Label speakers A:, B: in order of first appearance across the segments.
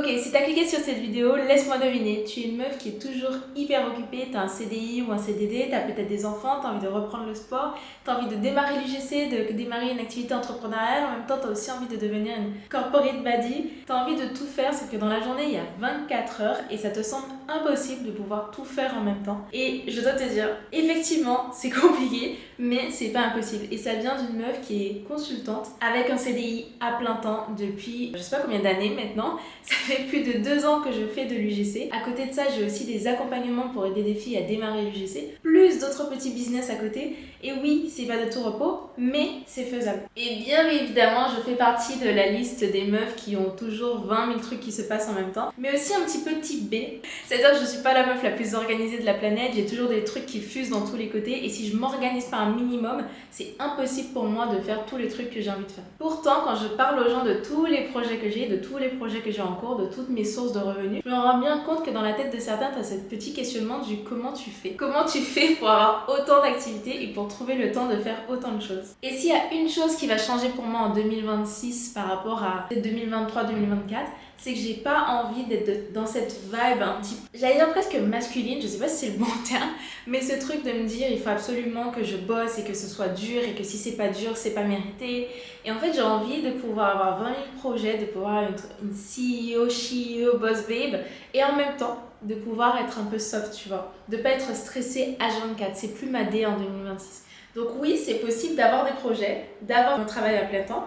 A: Ok, si t'as cliqué sur cette vidéo, laisse-moi deviner, tu es une meuf qui est toujours hyper occupée, t'as un CDI ou un CDD, t'as peut-être des enfants, t'as envie de reprendre le sport, t'as envie de démarrer l'UGC, de démarrer une activité entrepreneuriale, en même temps t'as aussi envie de devenir une corporate baddie, t'as envie de tout faire, sauf que dans la journée il y a 24 heures et ça te semble impossible de pouvoir tout faire en même temps. Et je dois te dire, effectivement c'est compliqué, mais c'est pas impossible. Et ça vient d'une meuf qui est consultante avec un CDI à plein temps depuis je sais pas combien d'années maintenant. Ça fait plus de 2 ans que je fais de l'UGC. À côté de ça, j'ai aussi des accompagnements pour aider des filles à démarrer l'UGC, plus d'autres petits business à côté. Et oui, c'est pas de tout repos, mais c'est faisable. Et bien évidemment, je fais partie de la liste des meufs qui ont toujours 20 000 trucs qui se passent en même temps, mais aussi un petit peu type B. C'est-à-dire que je suis pas la meuf la plus organisée de la planète, j'ai toujours des trucs qui fusent dans tous les côtés, et si je m'organise pas un minimum, c'est impossible pour moi de faire tous les trucs que j'ai envie de faire. Pourtant, quand je parle aux gens de tous les projets que j'ai, de tous les projets que j'ai en cours, de toutes mes sources de revenus, je me rends bien compte que dans la tête de certains, tu as ce petit questionnement du comment tu fais. Comment tu fais pour avoir autant d'activités et pour trouver le temps de faire autant de choses. Et s'il y a une chose qui va changer pour moi en 2026 par rapport à 2023-2024, c'est que j'ai pas envie d'être dans cette vibe un petit peu, j'allais dire presque masculine, je sais pas si c'est le bon terme, mais ce truc de me dire il faut absolument que je bosse et que ce soit dur et que si c'est pas dur, c'est pas mérité. Et en fait, j'ai envie de pouvoir avoir 20 000 projets, de pouvoir être une CEO, CEO, boss babe, et en même temps, de pouvoir être un peu soft, tu vois. De pas être stressée H24, c'est plus ma D en 2026. Donc oui, c'est possible d'avoir des projets, d'avoir un travail à plein temps,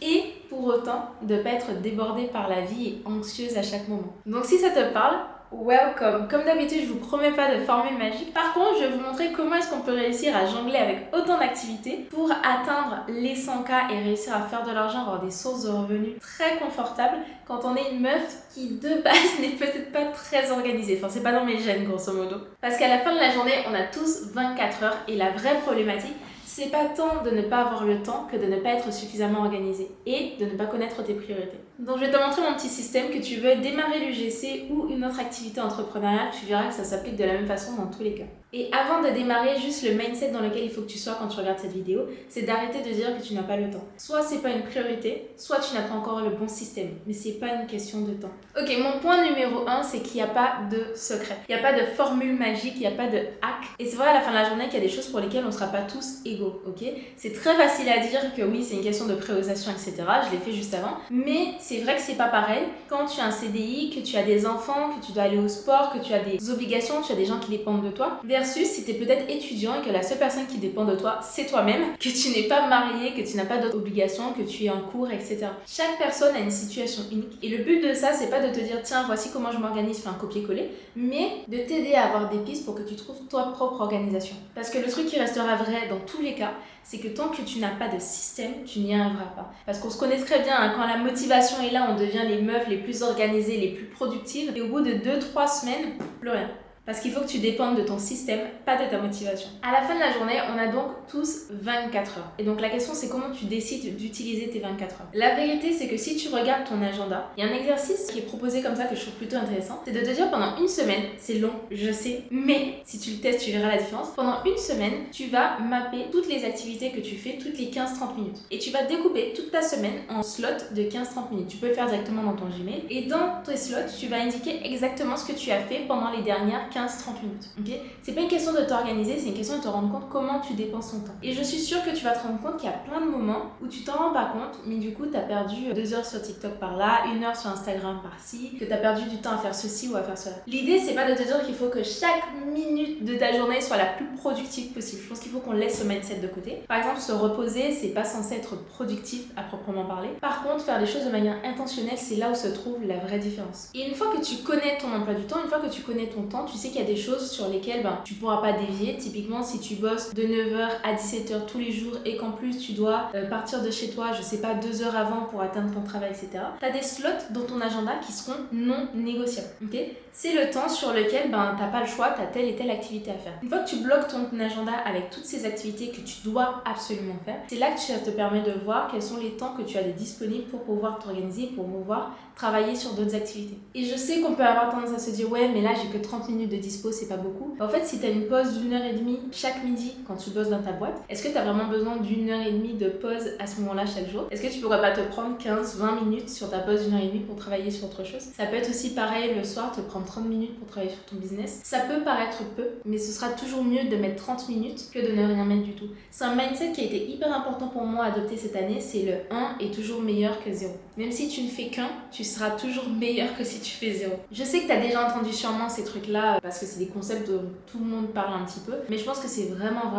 A: et pour autant de ne pas être débordée par la vie et anxieuse à chaque moment. Donc si ça te parle, welcome. Comme d'habitude, je vous promets pas de formule magique. Par contre, je vais vous montrer comment est-ce qu'on peut réussir à jongler avec autant d'activités pour atteindre les 100K et réussir à faire de l'argent, avoir des sources de revenus très confortables quand on est une meuf qui de base n'est peut-être pas très organisée. Enfin, c'est pas dans mes gènes grosso modo. Parce qu'à la fin de la journée, on a tous 24 heures et la vraie problématique, c'est pas tant de ne pas avoir le temps que de ne pas être suffisamment organisé et de ne pas connaître tes priorités. Donc je vais te montrer mon petit système, que tu veux démarrer l'UGC ou une autre activité entrepreneuriale, tu verras que ça s'applique de la même façon dans tous les cas. Et avant de démarrer, juste le mindset dans lequel il faut que tu sois quand tu regardes cette vidéo, c'est d'arrêter de dire que tu n'as pas le temps. Soit c'est pas une priorité, soit tu n'as pas encore le bon système, mais c'est pas une question de temps. Ok, mon point numéro 1, c'est qu'il n'y a pas de secret. Il n'y a pas de formule magique, il n'y a pas de hack. Et c'est vrai à la fin de la journée qu'il y a des choses pour lesquelles on ne sera pas tous égaux, ok? C'est très facile à dire que oui, c'est une question de priorisation, etc. Je l'ai fait juste avant. Mais c'est vrai que c'est pas pareil quand tu as un CDI, que tu as des enfants, que tu dois aller au sport, que tu as des obligations, tu as des gens qui dépendent de toi. Versus si tu es peut-être étudiant et que la seule personne qui dépend de toi, c'est toi-même, que tu n'es pas marié, que tu n'as pas d'autres obligations, que tu es en cours, etc. Chaque personne a une situation unique. Et le but de ça, c'est pas de te dire tiens, voici comment je m'organise, fais un copier-coller, mais de t'aider à avoir des pistes pour que tu trouves ta propre organisation. Parce que le truc qui restera vrai dans tous les cas, c'est que tant que tu n'as pas de système, tu n'y arriveras pas. Parce qu'on se connaît très bien, hein, quand la motivation est là, on devient les meufs les plus organisées, les plus productives, et au bout de 2-3 semaines, plus rien. Parce qu'il faut que tu dépendes de ton système, pas de ta motivation. À la fin de la journée, on a donc tous 24 heures. Et donc la question, c'est comment tu décides d'utiliser tes 24 heures. La vérité, c'est que si tu regardes ton agenda, il y a un exercice qui est proposé comme ça que je trouve plutôt intéressant. C'est de te dire pendant une semaine, c'est long, je sais, mais si tu le testes, tu verras la différence. Pendant une semaine, tu vas mapper toutes les activités que tu fais toutes les 15-30 minutes. Et tu vas découper toute ta semaine en slots de 15-30 minutes. Tu peux le faire directement dans ton Gmail. Et dans tes slots, tu vas indiquer exactement ce que tu as fait pendant les dernières 15-30 minutes. Ok, c'est pas une question de t'organiser, c'est une question de te rendre compte comment tu dépenses ton temps. Et je suis sûre que tu vas te rendre compte qu'il y a plein de moments où tu t'en rends pas compte, mais du coup, tu as perdu 2 heures sur TikTok par là, 1 heure sur Instagram par-ci, que tu as perdu du temps à faire ceci ou à faire cela. L'idée, c'est pas de te dire qu'il faut que chaque minute de ta journée soit la plus productive possible. Je pense qu'il faut qu'on laisse ce mindset de côté. Par exemple, se reposer, c'est pas censé être productif à proprement parler. Par contre, faire les choses de manière intentionnelle, c'est là où se trouve la vraie différence. Et une fois que tu connais ton emploi du temps, une fois que tu connais ton temps, tu sais qu'il y a des choses sur lesquelles tu pourras pas dévier. Typiquement, si tu bosses de 9h à 17h tous les jours et qu'en plus tu dois partir de chez toi, je sais pas, 2 heures avant pour atteindre ton travail, etc. Tu as des slots dans ton agenda qui seront non négociables. Ok, c'est le temps sur lequel t'as pas le choix, tu as telle et telle activité à faire. Une fois que tu bloques ton agenda avec toutes ces activités que tu dois absolument faire, c'est là que ça te permet de voir quels sont les temps que tu as de disponibles pour pouvoir t'organiser, pour pouvoir travailler sur d'autres activités. Et je sais qu'on peut avoir tendance à se dire ouais, mais là j'ai que 30 minutes de dispo, c'est pas beaucoup. En fait, si tu as une pause d'1 h 30 chaque midi quand tu bosses dans ta boîte, est-ce que tu as vraiment besoin d'1 h 30 de pause à ce moment-là chaque jour? Est-ce que tu pourrais pas te prendre 15-20 minutes sur ta pause d'1 h 30 pour travailler sur autre chose? Ça peut être aussi pareil le soir, te prendre 30 minutes pour travailler sur ton business. Ça peut paraître peu, mais ce sera toujours mieux de mettre 30 minutes que de ne rien mettre du tout. C'est un mindset qui a été hyper important pour moi à adopter cette année, c'est le 1 est toujours meilleur que 0. Même si tu ne fais qu'un, tu seras toujours meilleur que si tu fais 0. Je sais que tu as déjà entendu sûrement ces trucs-là parce que c'est des concepts dont tout le monde parle un petit peu, mais je pense que c'est vraiment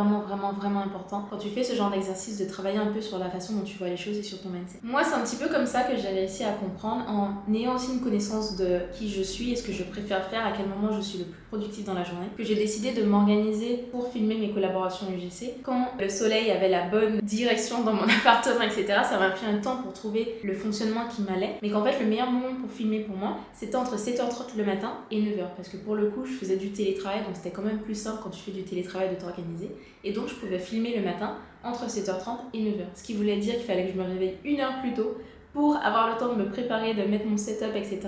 A: important quand tu fais ce genre d'exercice de travailler un peu sur la façon dont tu vois les choses et sur ton mindset. Moi, c'est un petit peu comme ça que j'ai réussi à comprendre en ayant aussi une connaissance de qui je suis et ce que je préfère faire, à quel moment je suis le plus productif dans la journée, que j'ai décidé de m'organiser pour filmer mes collaborations UGC. Quand le soleil avait la bonne direction dans mon appartement, etc., ça m'a pris un temps pour trouver le fonctionnement qui m'allait, mais qu'en fait, le meilleur moment pour filmer pour moi, c'était entre 7h30 le matin et 9h, parce que pour le coup, je faisais du télétravail, donc c'était quand même plus simple quand tu fais du télétravail de t'organiser, et donc je pouvais filmer le matin entre 7h30 et 9h, ce qui voulait dire qu'il fallait que je me réveille 1 heure plus tôt pour avoir le temps de me préparer, de mettre mon setup, etc.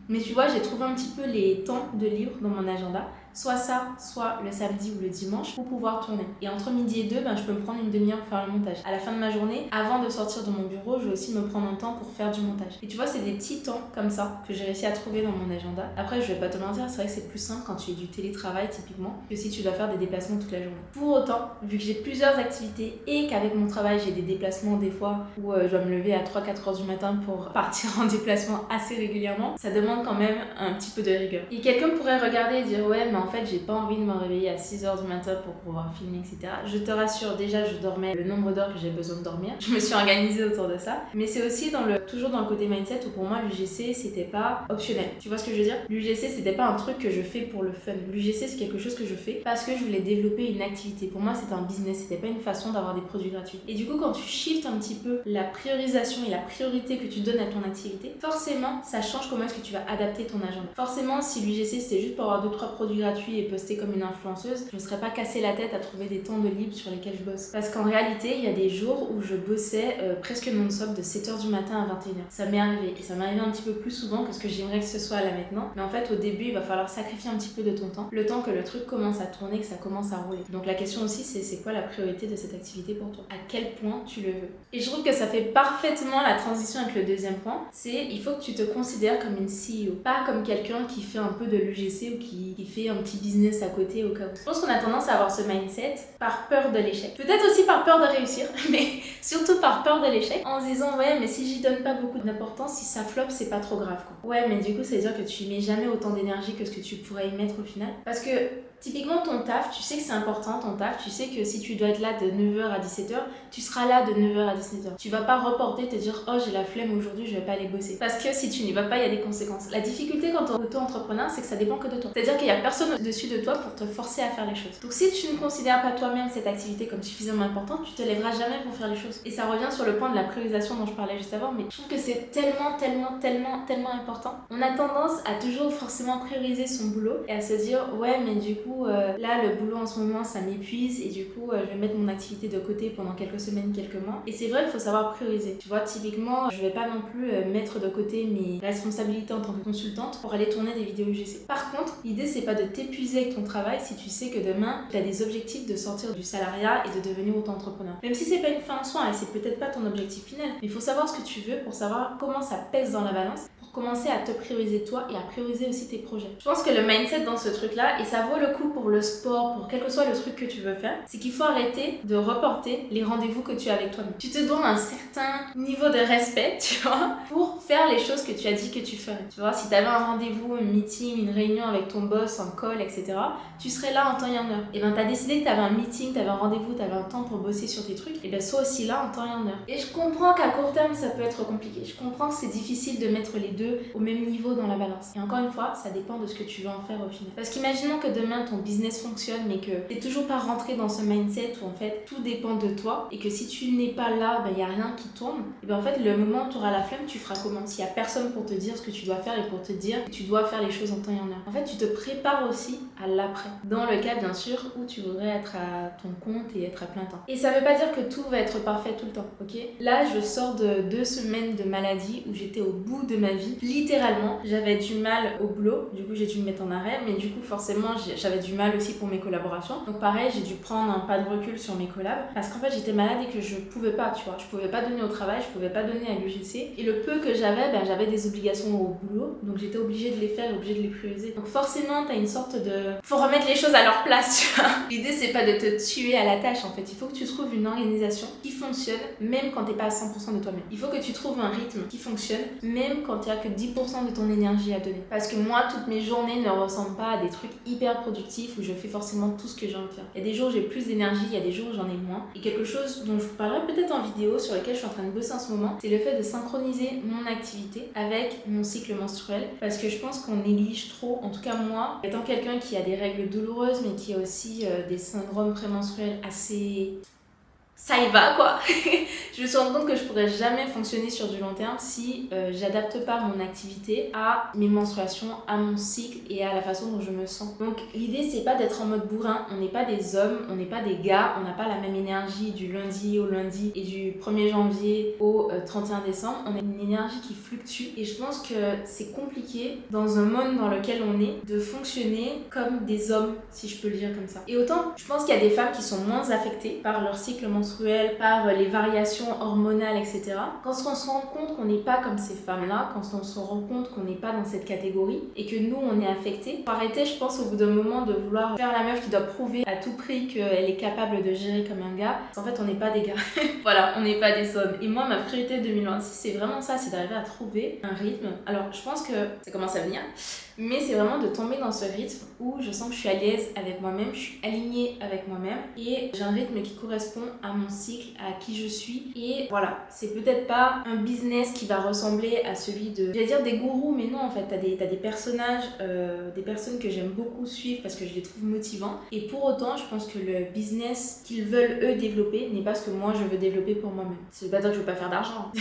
A: Mais tu vois, j'ai trouvé un petit peu les temps de libre dans mon agenda, soit ça, soit le samedi ou le dimanche, pour pouvoir tourner. Et entre midi et 2, je peux me prendre une demi-heure pour faire le montage. À la fin de ma journée, avant de sortir de mon bureau, je vais aussi me prendre un temps pour faire du montage. Et tu vois, c'est des petits temps comme ça que j'ai réussi à trouver dans mon agenda. Après, je vais pas te mentir, c'est vrai que c'est plus simple quand tu es du télétravail typiquement, que si tu dois faire des déplacements toute la journée. Pour autant, vu que j'ai plusieurs activités et qu'avec mon travail, j'ai des déplacements des fois où je dois me lever à 3-4 heures du matin pour partir en déplacement assez régulièrement, ça demande quand même un petit peu de rigueur. Et quelqu'un pourrait regarder et dire ouais, mais en fait, j'ai pas envie de me réveiller à 6h du matin pour pouvoir filmer, etc. Je te rassure, déjà, je dormais le nombre d'heures que j'ai besoin de dormir. Je me suis organisée autour de ça. Mais c'est aussi toujours dans le côté mindset où pour moi, l'UGC, c'était pas optionnel. Tu vois ce que je veux dire? L'UGC, c'était pas un truc que je fais pour le fun. L'UGC, c'est quelque chose que je fais parce que je voulais développer une activité. Pour moi, c'était un business. C'était pas une façon d'avoir des produits gratuits. Et du coup, quand tu shifts un petit peu la priorisation et la priorité que tu donnes à ton activité, forcément, ça change comment est-ce que tu vas adapter ton agenda. Forcément, si l'UGC, c'était juste pour avoir 2-3 produits gratuits et poster comme une influenceuse, je me serais pas cassé la tête à trouver des temps de libre sur lesquels je bosse. Parce qu'en réalité, il y a des jours où je bossais presque non-stop de 7h du matin à 21h. Ça m'est arrivé. Et ça m'est arrivé un petit peu plus souvent que ce que j'aimerais que ce soit là maintenant. Mais en fait, au début, il va falloir sacrifier un petit peu de ton temps. Le temps que le truc commence à tourner, que ça commence à rouler. Donc la question aussi, c'est quoi la priorité de cette activité pour toi? À quel point tu le veux? Et je trouve que ça fait parfaitement la transition avec le deuxième point. C'est il faut que tu te considères comme une CEO. Pas comme quelqu'un qui fait un peu de l'UGC ou qui fait un petit business à côté au cas où. Je pense qu'on a tendance à avoir ce mindset par peur de l'échec. Peut-être aussi par peur de réussir, mais surtout par peur de l'échec. En se disant, ouais, mais si j'y donne pas beaucoup d'importance, si ça floppe, c'est pas trop grave, quoi. Ouais, mais du coup, ça veut dire que tu y mets jamais autant d'énergie que ce que tu pourrais y mettre au final. Parce que typiquement, ton taf, tu sais que c'est important, ton taf, tu sais que si tu dois être là de 9h à 17h, tu seras là de 9h à 17h. Tu vas pas reporter, te dire, oh, j'ai la flemme aujourd'hui, je vais pas aller bosser. Parce que si tu n'y vas pas, il y a des conséquences. La difficulté quand tu es auto-entrepreneur, c'est que ça dépend que de toi. C'est-à-dire qu'il y a personne au-dessus de toi pour te forcer à faire les choses. Donc si tu ne considères pas toi-même cette activité comme suffisamment importante, tu te lèveras jamais pour faire les choses. Et ça revient sur le point de la priorisation dont je parlais juste avant, mais je trouve que c'est tellement important. On a tendance à toujours forcément prioriser son boulot et à se dire, ouais, mais du coup, là, le boulot en ce moment, ça m'épuise et du coup, je vais mettre mon activité de côté pendant quelques semaines, quelques mois. Et c'est vrai qu'il faut savoir prioriser. Tu vois, typiquement, je vais pas non plus mettre de côté mes responsabilités en tant que consultante pour aller tourner des vidéos UGC. Par contre, l'idée, c'est pas de t'épuiser avec ton travail si tu sais que demain, tu as des objectifs de sortir du salariat et de devenir auto-entrepreneur. Même si c'est pas une fin en soi et c'est peut-être pas ton objectif final, mais il faut savoir ce que tu veux pour savoir comment ça pèse dans la balance, pour commencer à te prioriser toi et à prioriser aussi tes projets. Je pense que le mindset dans ce truc-là, et ça vaut le coup pour le sport, pour quel que soit le truc que tu veux faire, c'est qu'il faut arrêter de reporter les rendez-vous que tu as avec toi-même. Tu te dois un certain niveau de respect, tu vois, pour faire les choses que tu as dit que tu ferais. Tu vois, si tu avais un rendez-vous, un meeting, une réunion avec ton boss, un call, etc., tu serais là en temps et en heure. Et ben t'as décidé que t'avais un meeting, t'avais un rendez-vous, t'avais un temps pour bosser sur tes trucs, et ben sois aussi là en temps et en heure. Et je comprends qu'à court terme ça peut être compliqué. Je comprends que c'est difficile de mettre les deux au même niveau dans la balance. Et encore une fois, ça dépend de ce que tu veux en faire au final. Parce qu'imaginons que demain ton business fonctionne, mais que t'es toujours pas rentré dans ce mindset où en fait tout dépend de toi, et que si tu n'es pas là, ben y a rien qui tourne. Et ben en fait le moment où tu auras la flemme, tu feras comment? S'il y a personne pour te dire ce que tu dois faire et pour te dire que tu dois faire les choses en temps et en heure. En fait, tu te prépares aussi à l'après. Dans le cas, bien sûr, où tu voudrais être à ton compte et être à plein temps. Et ça veut pas dire que tout va être parfait tout le temps, ok? Là, je sors de 2 semaines de maladie où j'étais au bout de ma vie t'imagines. Littéralement, j'avais du mal au boulot, du coup j'ai dû me mettre en arrêt, mais du coup forcément j'avais du mal aussi pour mes collaborations. Donc pareil, j'ai dû prendre un pas de recul sur mes collabs parce qu'en fait j'étais malade et que je pouvais pas, tu vois. Je pouvais pas donner au travail, je pouvais pas donner à l'UGC. Et le peu que j'avais, j'avais des obligations au boulot, donc j'étais obligée de les faire, obligée de les prioriser. Donc forcément, t'as une sorte de... Faut remettre les choses à leur place, tu vois. L'idée c'est pas de te tuer à la tâche en fait, il faut que tu trouves une organisation qui fonctionne même quand t'es pas à 100% de toi-même. Il faut que tu trouves un rythme qui fonctionne même quand tu as que 10% de ton énergie à donner. Parce que moi, toutes mes journées ne ressemblent pas à des trucs hyper productifs où je fais forcément tout ce que j'ai envie de faire. Il y a des jours où j'ai plus d'énergie, il y a des jours où j'en ai moins. Et quelque chose dont je vous parlerai peut-être en vidéo, sur lequel je suis en train de bosser en ce moment, c'est le fait de synchroniser mon activité avec mon cycle menstruel. Parce que je pense qu'on néglige trop, en tout cas moi, étant quelqu'un qui a des règles douloureuses mais qui a aussi des syndromes prémenstruels assez... ça y va quoi. Je me suis rendu compte que je pourrais jamais fonctionner sur du long terme si j'adapte pas mon activité à mes menstruations, à mon cycle et à la façon dont je me sens. Donc l'idée c'est pas d'être en mode bourrin, on n'est pas des hommes, on n'est pas des gars, on n'a pas la même énergie du lundi au lundi et du 1er janvier au 31 décembre, on a une énergie qui fluctue et je pense que c'est compliqué dans un monde dans lequel on est de fonctionner comme des hommes, si je peux le dire comme ça. Et autant je pense qu'il y a des femmes qui sont moins affectées par leur cycle menstruel, par les variations hormonales, etc. Quand on se rend compte qu'on n'est pas comme ces femmes-là, quand on se rend compte qu'on n'est pas dans cette catégorie et que nous, on est affectés, faut arrêter, je pense, au bout d'un moment de vouloir faire la meuf qui doit prouver à tout prix qu'elle est capable de gérer comme un gars. En fait, on n'est pas des gars. Voilà, on n'est pas des hommes. Et moi, ma priorité 2026, c'est vraiment ça, c'est d'arriver à trouver un rythme. Alors, je pense que ça commence à venir, mais c'est vraiment de tomber dans ce rythme où je sens que je suis à l'aise avec moi-même, je suis alignée avec moi-même et j'ai un rythme qui correspond à mon cycle, à qui je suis. Et voilà, c'est peut-être pas un business qui va ressembler à celui de, je vais dire des gourous, mais non en fait, t'as des personnages, des personnes que j'aime beaucoup suivre parce que je les trouve motivants. Et pour autant, je pense que le business qu'ils veulent eux développer n'est pas ce que moi je veux développer pour moi-même. Ça veut pas dire que je veux pas faire d'argent.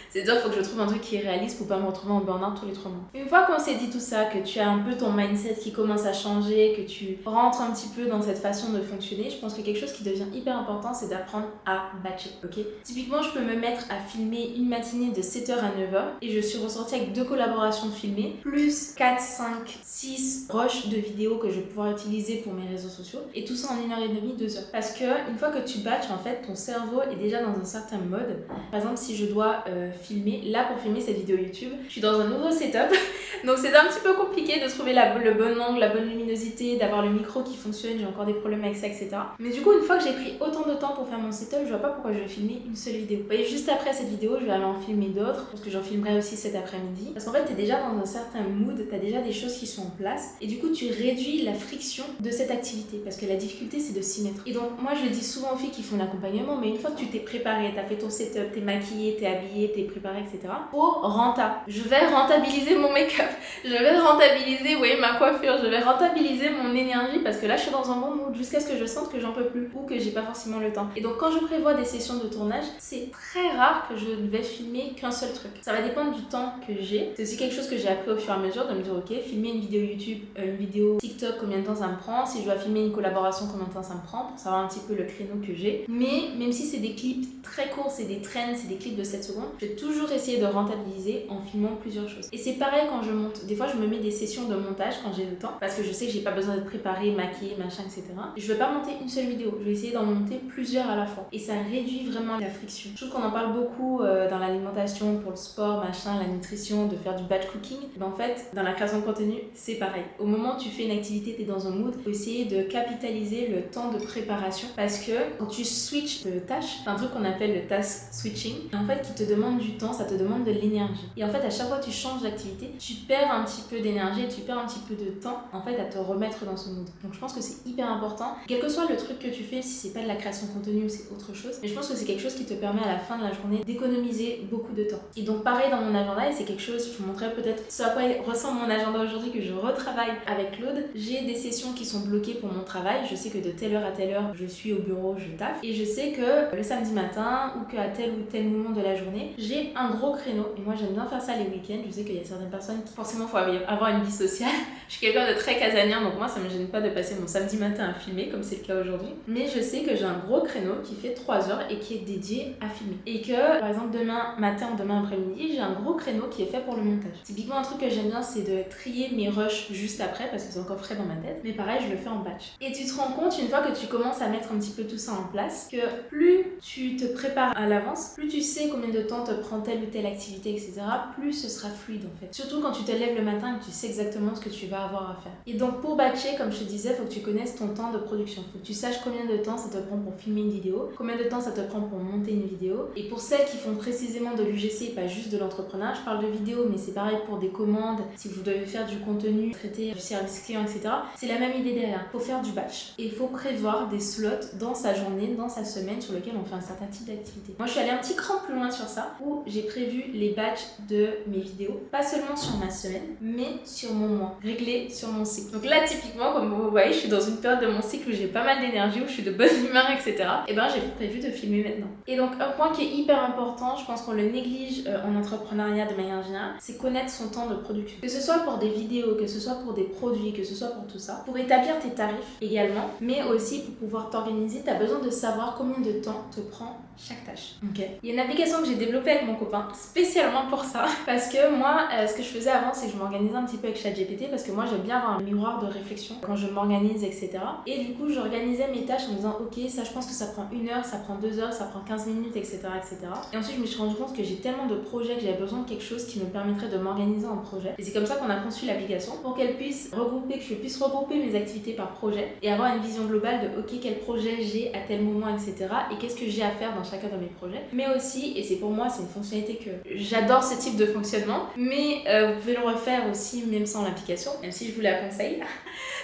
A: C'est-à-dire qu'il faut que je trouve un truc qui est réaliste pour pas me retrouver en burn-out tous les 3 mois. Une fois qu'on s'est dit tout ça, que tu as un peu ton mindset qui commence à changer, que tu rentres un petit peu dans cette façon de fonctionner, je pense que quelque chose qui devient hyper important, c'est d'apprendre à batcher, ok? Typiquement, je peux me mettre à filmer une matinée de 7h à 9h et je suis ressortie avec 2 collaborations filmées, plus 4, 5, 6 rushs de vidéos que je vais pouvoir utiliser pour mes réseaux sociaux et tout ça en 1h30, 2h. Parce que une fois que tu batches, en fait, ton cerveau est déjà dans un certain mode. Par exemple, si je dois filmer, là pour filmer cette vidéo YouTube, je suis dans un nouveau setup, donc c'est un petit peu compliqué de trouver le bon angle, la bonne luminosité, d'avoir le micro qui fonctionne, j'ai encore des problèmes avec ça, etc. Mais du coup, une fois que j'ai pris autant de temps pour faire mon setup, je vois pas pourquoi je vais filmer une seule vidéo. Vous voyez, juste après cette vidéo, je vais aller en filmer d'autres, parce que j'en filmerai aussi cet après-midi. Parce qu'en fait, t'es déjà dans un certain mood, t'as déjà des choses qui sont en place, et du coup, tu réduis la friction de cette activité, parce que la difficulté, c'est de s'y mettre. Et donc, moi, je le dis souvent aux filles qui font l'accompagnement, mais une fois que tu t'es préparé, t'as fait ton setup, t'es maquillée, t'es habillée, t'es préparée, etc. Faut renta. Je vais rentabiliser mon make-up, je vais rentabiliser, vous voyez, ma coiffure, je vais rentabiliser mon énergie, parce que là, je suis dans un bon mood, jusqu'à ce que je sente que j'en peux plus, ou que j'ai pas forcément le temps. Et donc, quand je prévois des sessions de tournage, c'est très rare que je ne vais filmer qu'un seul truc. Ça va dépendre du temps que j'ai. C'est aussi quelque chose que j'ai appris au fur et à mesure, de me dire, ok, filmer une vidéo YouTube, une vidéo TikTok, combien de temps ça me prend? Si je dois filmer une collaboration, combien de temps ça me prend? Pour savoir un petit peu le créneau que j'ai. Mais même si c'est des clips très courts, c'est des trends, c'est des clips de 7 secondes, je vais toujours essayer de rentabiliser en filmant plusieurs choses. Et c'est pareil quand je monte. Des fois, je me mets des sessions de montage quand j'ai le temps, parce que je sais que j'ai pas besoin de préparer, maquiller, machin, etc. Je vais pas monter une seule vidéo, je vais essayer d'en monter plusieurs à la fois. Et ça réduit vraiment la friction. Je trouve qu'on en parle beaucoup dans l'alimentation, pour le sport, machin, la nutrition, de faire du batch cooking. Mais en fait, dans la création de contenu, c'est pareil. Au moment où tu fais une activité, t'es dans un mood, faut essayer de capitaliser le temps de préparation, parce que quand tu switches de tâche, c'est un truc qu'on appelle le task switching, et en fait qui te demande du temps, ça te demande de l'énergie. Et en fait, à chaque fois que tu changes d'activité, tu perds un petit peu d'énergie, tu perds un petit peu de temps en fait à te remettre dans ce mood. Donc je pense que c'est hyper important, quel que soit le truc que tu fais, si c'est pas de la création de contenu ou c'est autre chose, mais je pense que c'est quelque chose qui te permet à la fin de la journée d'économiser beaucoup de temps. Et donc pareil dans mon agenda, et c'est quelque chose, je vous montrerai peut-être ce à quoi ressemble mon agenda aujourd'hui que je retravaille avec Claude. J'ai des sessions qui sont bloquées pour mon travail, je sais que de telle heure à telle heure je suis au bureau, je taffe, et je sais que le samedi matin ou qu'à tel ou tel moment de la journée, j'ai un gros créneau, et moi j'aime bien faire ça les week-ends. Je sais qu'il y a certaines personnes qui forcément faut avoir une vie sociale. Je suis quelqu'un de très casanière, donc moi ça me gêne pas de passer mon samedi matin à filmer comme c'est le cas aujourd'hui. Mais je sais que j'ai un gros créneau qui fait 3 heures et qui est dédié à filmer. Et que par exemple demain matin ou demain après-midi, j'ai un gros créneau qui est fait pour le montage. Typiquement un truc que j'aime bien, c'est de trier mes rushs juste après parce que c'est encore frais dans ma tête. Mais pareil, je le fais en batch. Et tu te rends compte une fois que tu commences à mettre un petit peu tout ça en place, que plus tu te prépares à l'avance, plus tu sais combien de temps te prend telle ou telle activité, etc., plus ce sera fluide en fait. Surtout quand tu te lèves le matin et que tu sais exactement ce que tu vas avoir à faire. Et donc pour batcher, comme je te disais, il faut que tu connaisses ton temps de production. Il faut que tu saches combien de temps ça te prend pour filmer une vidéo, combien de temps ça te prend pour monter une vidéo. Et pour celles qui font précisément de l'UGC, pas juste de l'entrepreneuriat, je parle de vidéo, mais c'est pareil pour des commandes, si vous devez faire du contenu, traiter du service client, etc. C'est la même idée derrière. Il faut faire du batch. Et il faut prévoir des slots dans sa journée, dans sa semaine, sur lequel on fait un certain type d'activité. Moi, je suis allée un petit cran plus loin sur ça, où j'ai prévu les batchs de mes vidéos, pas seulement sur ma semaine, mais sur mon mois, réglé sur mon cycle. Donc là, typiquement, comme vous voyez, je suis dans une période de mon cycle où j'ai pas mal d'énergie, où je suis de bonne humeur, etc. Et ben, j'ai prévu de filmer maintenant. Et donc, un point qui est hyper important, je pense qu'on le néglige en entrepreneuriat de manière générale, c'est connaître son temps de production. Que ce soit pour des vidéos, que ce soit pour des produits, que ce soit pour tout ça, pour établir tes tarifs également, mais aussi pour pouvoir t'organiser, tu as besoin de savoir combien de temps te prend chaque tâche. Ok. Il y a une application que j'ai développée avec mon copain spécialement pour ça, parce que moi, ce que je faisais avant, c'est que je m'organisais un petit peu avec ChatGPT, parce que moi j'aime bien avoir un miroir de réflexion quand je m'organise, etc. Et du coup, j'organisais mes tâches en me disant, ok, ça je pense que ça prend 1 heure, ça prend 2 heures, ça prend 15 minutes, etc., etc. Et ensuite, je me suis rendu compte que j'ai tellement de projets que j'avais besoin de quelque chose qui me permettrait de m'organiser en projet. Et c'est comme ça qu'on a conçu l'application pour qu'elle puisse regrouper, que je puisse regrouper mes activités par projet et avoir une vision globale de, ok, quel projet j'ai à tel moment, etc. et qu'est-ce que j'ai à faire dans chacun de mes projets. Mais aussi, et c'est pour moi, c'est une fonctionnalité que j'adore ce type de fonctionnement, mais vous pouvez le refaire aussi même sans l'application, même si je vous la conseille,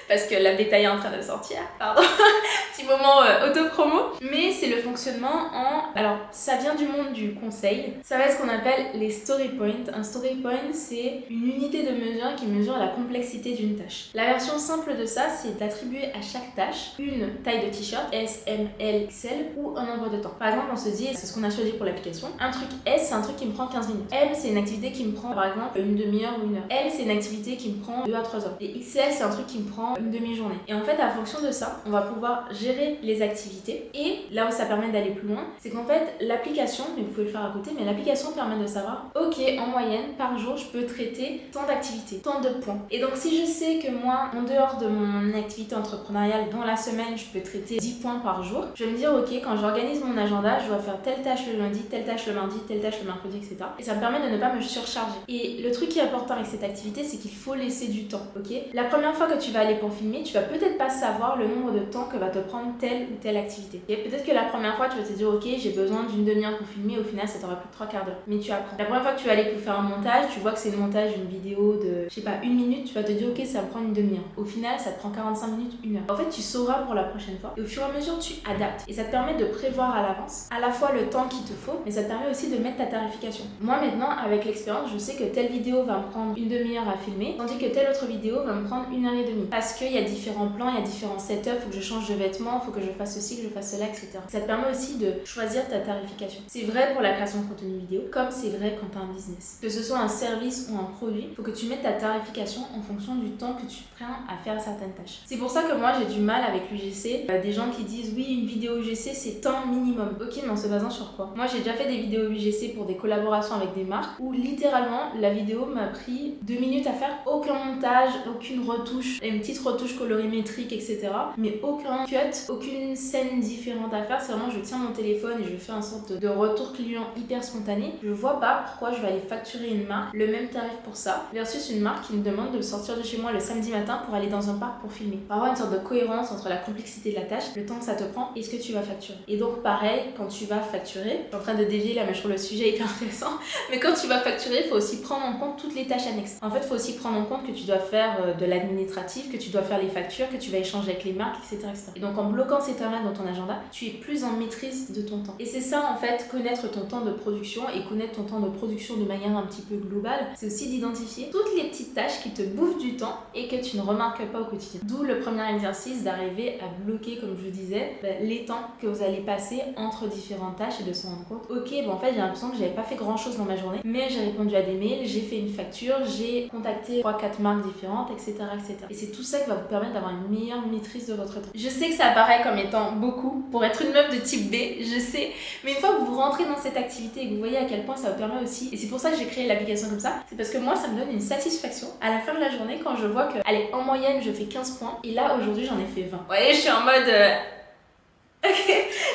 A: parce que la bêta est en train de sortir, pardon, petit moment auto-promo, mais c'est le fonctionnement en... Alors, ça vient du monde du conseil, ça va être ce qu'on appelle les story points. Un story point, c'est une unité de mesure qui mesure la complexité d'une tâche. La version simple de ça, c'est d'attribuer à chaque tâche une taille de t-shirt, S, M, L, XL, ou un nombre de temps. Par exemple, on se dit, c'est ce qu'on a choisi pour l'application, un truc S, c'est un truc qui me prend 15 minutes. M, c'est une activité qui me prend, par exemple, une demi-heure ou 1 heure. L, c'est une activité qui me prend 2 à 3 heures. Et XL, c'est un truc qui me prend une demi-journée. Et en fait, à fonction de ça, on va pouvoir gérer les activités. Et là où ça permet d'aller plus loin, c'est qu'en fait, l'application, mais vous pouvez le faire à côté, mais l'application permet de savoir, ok, en moyenne, par jour, je peux traiter tant d'activités, tant de points. Et donc, si je sais que moi, en dehors de mon activité entrepreneuriale, dans la semaine, je peux traiter 10 points par jour, je vais me dire, ok, quand j'organise mon agenda, je dois faire telle tâche le lundi, telle tâche le mardi, telle tâche le mercredi, etc. Et ça me permet de ne pas me surcharger. Et le truc qui est important avec cette activité, c'est qu'il faut laisser du temps, ok? La première fois que tu vas aller pour filmer, tu vas peut-être pas savoir le nombre de temps que va te prendre telle ou telle activité. Et peut-être que la première fois, tu vas te dire, ok, j'ai besoin d'une demi-heure pour filmer, au final, ça t'aura plus de 3 quarts d'heure. Mais tu apprends. La première fois que tu vas aller pour faire un montage, tu vois que c'est le montage d'une vidéo de, je sais pas, 1 minute, tu vas te dire, ok, ça va me prendre une demi-heure. Au final, ça te prend 45 minutes, 1 heure. En fait, tu sauras pour la prochaine fois. Et au fur et à mesure, tu adaptes. Et ça te permet de prévoir à l'avance à la fois le temps qu'il te faut, mais ça te permet aussi de mettre ta tarification. Moi, maintenant, avec l'expérience, je sais que telle vidéo va me prendre une demi-heure à filmer, tandis que telle autre vidéo va me prendre 1 heure et demie. Parce qu'il y a différents plans, il y a différents setups, faut que je change de vêtements, faut que je fasse ceci, que je fasse cela, etc. Ça te permet aussi de choisir ta tarification. C'est vrai pour la création de contenu vidéo, comme c'est vrai quand tu as un business. Que ce soit un service ou un produit, faut que tu mettes ta tarification en fonction du temps que tu prends à faire certaines tâches. C'est pour ça que moi, j'ai du mal avec l'UGC. Des gens qui disent, oui, une vidéo UGC, c'est temps minimum. Ok, mais en se basant sur quoi? Moi, j'ai déjà fait des vidéos UGC pour des collaborations avec des marques où littéralement, la vidéo m'a pris 2 minutes à faire, aucun montage, aucune retouche, une petite retouche colorimétrique, etc. Mais aucun cut, aucune scène différente à faire. C'est vraiment, je tiens mon téléphone et je fais un sorte de retour client hyper spontané. Je vois pas pourquoi je vais aller facturer une marque le même tarif pour ça versus une marque qui me demande de sortir de chez moi le samedi matin pour aller dans un parc pour filmer. Pour avoir une sorte de cohérence entre la complexité de la tâche, le temps que ça te prend et ce que tu vas facturer. Et donc pareil, quand tu vas facturer, je suis en train de dévier là mais je trouve le sujet hyper intéressant, mais quand tu vas facturer, il faut aussi prendre en compte toutes les tâches annexes. En fait, il faut aussi prendre en compte que tu dois faire de l'administratif, que tu dois faire les factures, que tu vas échanger avec les marques, etc., etc. Et donc en bloquant ces temps-là dans ton agenda, tu es plus en maîtrise de ton temps. Et c'est ça en fait, connaître ton temps de production et connaître ton temps de production de manière un petit peu globale, c'est aussi d'identifier toutes les petites tâches qui te bouffent du temps et que tu ne remarques pas au quotidien. D'où le premier exercice d'arriver à bloquer, comme je vous disais, les temps que vous allez passer entre différentes tâches et de se rendre compte, ok, en fait j'ai l'impression que j'avais pas fait grand chose dans ma journée, mais j'ai répondu à des mails, j'ai fait une facture, j'ai contacté 3-4 marques différentes, etc., etc. Et c'est tout ça qui va vous permettre d'avoir une meilleure maîtrise de votre temps. Je sais que ça apparaît comme étant beaucoup pour être une meuf de type B, je sais, mais une fois que vous rentrez dans cette activité et que vous voyez à quel point ça vous permet aussi, et c'est pour ça que j'ai créé l'application comme ça, c'est parce que moi ça me donne une satisfaction à la fin de la journée quand je vois que, allez, en moyenne je fais 15 points et là aujourd'hui j'en ai fait 20. Vous voyez, je suis en mode...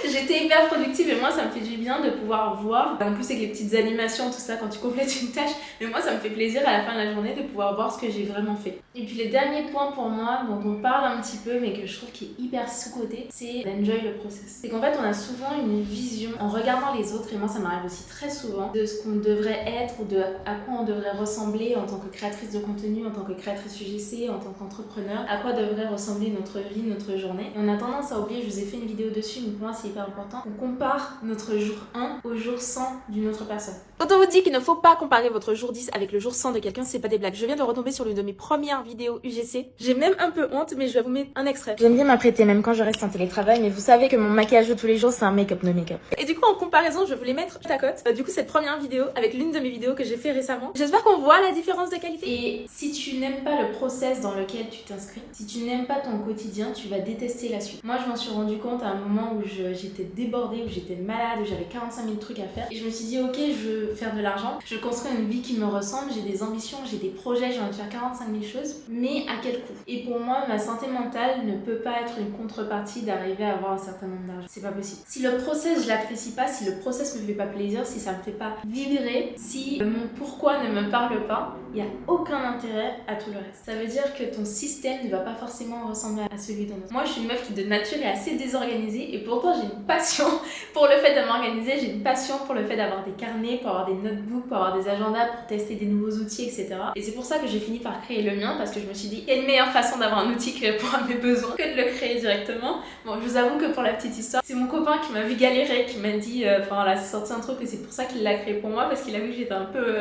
A: J'étais hyper productive et moi ça me fait du bien de pouvoir voir, en plus avec les petites animations tout ça quand tu complètes une tâche, mais moi ça me fait plaisir à la fin de la journée de pouvoir voir ce que j'ai vraiment fait. Et puis le dernier point pour moi dont on parle un petit peu mais que je trouve qui est hyper sous-côté, c'est d'enjoy le process. C'est qu'en fait on a souvent une vision en regardant les autres, et moi ça m'arrive aussi très souvent, de ce qu'on devrait être ou de à quoi on devrait ressembler en tant que créatrice de contenu, en tant que créatrice UGC, en tant qu'entrepreneur, à quoi devrait ressembler notre vie, notre journée. Et on a tendance à oublier, je vous ai fait une vidéo dessus, mais pour moi c'est hyper important, on compare notre jour 1 au jour 100 d'une autre personne.
B: Quand on vous dit qu'il ne faut pas comparer votre jour 10 avec le jour 100 de quelqu'un, c'est pas des blagues. Je viens de retomber sur l'une de mes premières vidéos UGC. J'ai même un peu honte, mais je vais vous mettre un extrait.
C: J'aime bien m'apprêter même quand je reste en télétravail, mais vous savez que mon maquillage de tous les jours c'est un make-up no make-up.
B: Et du coup, en comparaison, je voulais mettre côte à côte, du coup, cette première vidéo avec l'une de mes vidéos que j'ai fait récemment. J'espère qu'on voit la différence de qualité.
A: Et si tu n'aimes pas le process dans lequel tu t'inscris, si tu n'aimes pas ton quotidien, tu vas détester la suite. Moi, je m'en suis rendu compte à un moment où j'étais débordée, où j'étais malade, où j'avais 45 000 trucs à faire. Et je me suis dit, ok, je veux faire de l'argent, je veux construire une vie qui me ressemble, j'ai des ambitions, j'ai des projets, j'ai envie de faire 45 000 choses, mais à quel coût? Et pour moi, ma santé mentale ne peut pas être une contrepartie d'arriver à avoir un certain nombre d'argent. C'est pas possible. Si le process, je l'apprécie pas, si le process me fait pas plaisir, si ça me fait pas vibrer, si mon pourquoi ne me parle pas, il n'y a aucun intérêt à tout le reste. Ça veut dire que ton système ne va pas forcément ressembler à celui d'un autre. Moi, je suis une meuf qui de nature est assez désorganisée et pourtant j'ai une passion pour le fait de m'organiser, j'ai une passion pour le fait d'avoir des carnets, pour avoir des notebooks, pour avoir des agendas, pour tester des nouveaux outils, etc. Et c'est pour ça que j'ai fini par créer le mien, parce que je me suis dit, il y a une meilleure façon d'avoir un outil qui répond à mes besoins que de le créer directement. Bon, je vous avoue que pour la petite histoire, c'est mon copain qui m'a vu galérer, qui m'a dit, enfin là, c'est sorti un truc et c'est pour ça qu'il l'a créé pour moi, parce qu'il a vu que j'étais un peu...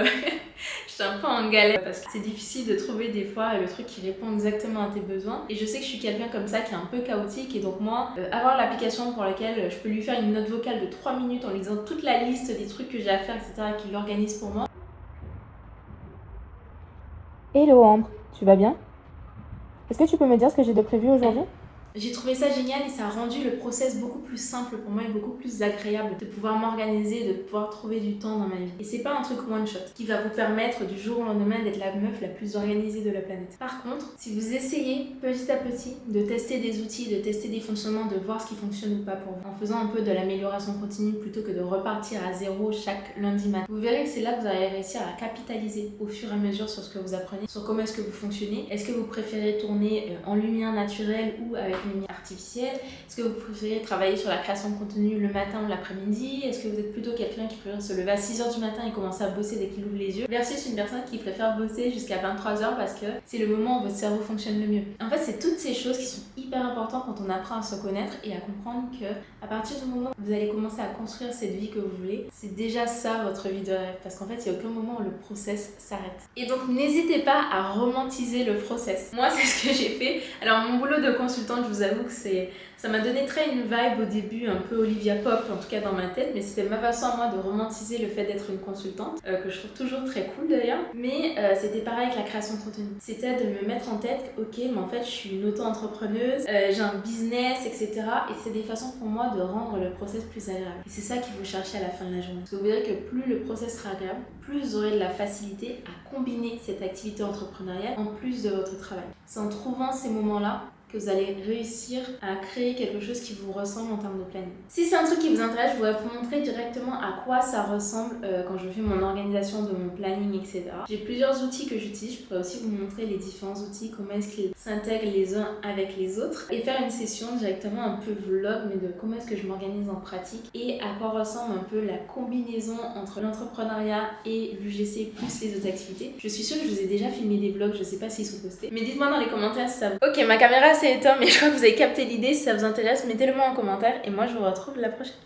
A: j'étais un peu en galère, parce que c'est difficile de trouver des fois le truc qui répond exactement à tes besoins. Et je sais que je suis quelqu'un comme ça qui est un peu chaotique, et donc moi, avoir l'application pour laquelle je peux lui faire une note vocale de 3 minutes en lui disant toute la liste des trucs que j'ai à faire, etc., qu'il l'organise pour moi.
C: Hello Ambre, tu vas bien? Est-ce que tu peux me dire ce que j'ai de prévu aujourd'hui?
A: J'ai trouvé ça génial et ça a rendu le process beaucoup plus simple pour moi et beaucoup plus agréable de pouvoir m'organiser, de pouvoir trouver du temps dans ma vie. Et c'est pas un truc one shot qui va vous permettre du jour au lendemain d'être la meuf la plus organisée de la planète. Par contre, si vous essayez petit à petit de tester des outils, de tester des fonctionnements, de voir ce qui fonctionne ou pas pour vous, en faisant un peu de l'amélioration continue plutôt que de repartir à zéro chaque lundi matin, vous verrez que c'est là que vous allez réussir à capitaliser au fur et à mesure sur ce que vous apprenez, sur comment est-ce que vous fonctionnez. Est-ce que vous préférez tourner en lumière naturelle ou avec lumière artificielle? Est-ce que vous préférez travailler sur la création de contenu le matin ou l'après-midi? Est-ce que vous êtes plutôt quelqu'un qui préfère se lever à 6h du matin et commencer à bosser dès qu'il ouvre les yeux, versus une personne qui préfère bosser jusqu'à 23h parce que c'est le moment où votre cerveau fonctionne le mieux? En fait, c'est toutes ces choses qui sont hyper importantes quand on apprend à se connaître et à comprendre que à partir du moment où vous allez commencer à construire cette vie que vous voulez, c'est déjà ça votre vie de rêve, parce qu'en fait, il n'y a aucun moment où le process s'arrête. Et donc, n'hésitez pas à romantiser le process. Moi, c'est ce que j'ai fait. Alors, mon boulot de consultante, je vous avoue que ça m'a donné très une vibe au début, un peu Olivia Pope, en tout cas dans ma tête, mais c'était ma façon à moi de romantiser le fait d'être une consultante, que je trouve toujours très cool d'ailleurs. Mais c'était pareil avec la création de contenu. C'était de me mettre en tête, ok, mais en fait, je suis une auto-entrepreneuse, j'ai un business, etc. Et c'est des façons pour moi de rendre le process plus agréable. Et c'est ça qu'il faut chercher à la fin de la journée. Parce que vous verrez que plus le process sera agréable, plus vous aurez de la facilité à combiner cette activité entrepreneuriale en plus de votre travail. C'est en trouvant ces moments-là que vous allez réussir à créer quelque chose qui vous ressemble en termes de planning. Si c'est un truc qui vous intéresse, je voudrais vous montrer directement à quoi ça ressemble quand je fais mon organisation de mon planning, etc. J'ai plusieurs outils que j'utilise, je pourrais aussi vous montrer les différents outils, comment est-ce qu'ils s'intègrent les uns avec les autres, et faire une session directement un peu vlog, mais de comment est-ce que je m'organise en pratique, et à quoi ressemble un peu la combinaison entre l'entrepreneuriat et l'UGC plus les autres activités. Je suis sûre que je vous ai déjà filmé des vlogs, je sais pas s'ils sont postés, mais dites-moi dans les commentaires si ça vous... Ok, ma caméra s'est éteinte, mais je crois que vous avez capté l'idée. Si ça vous intéresse, mettez-le moi en commentaire et moi je vous retrouve la prochaine fois.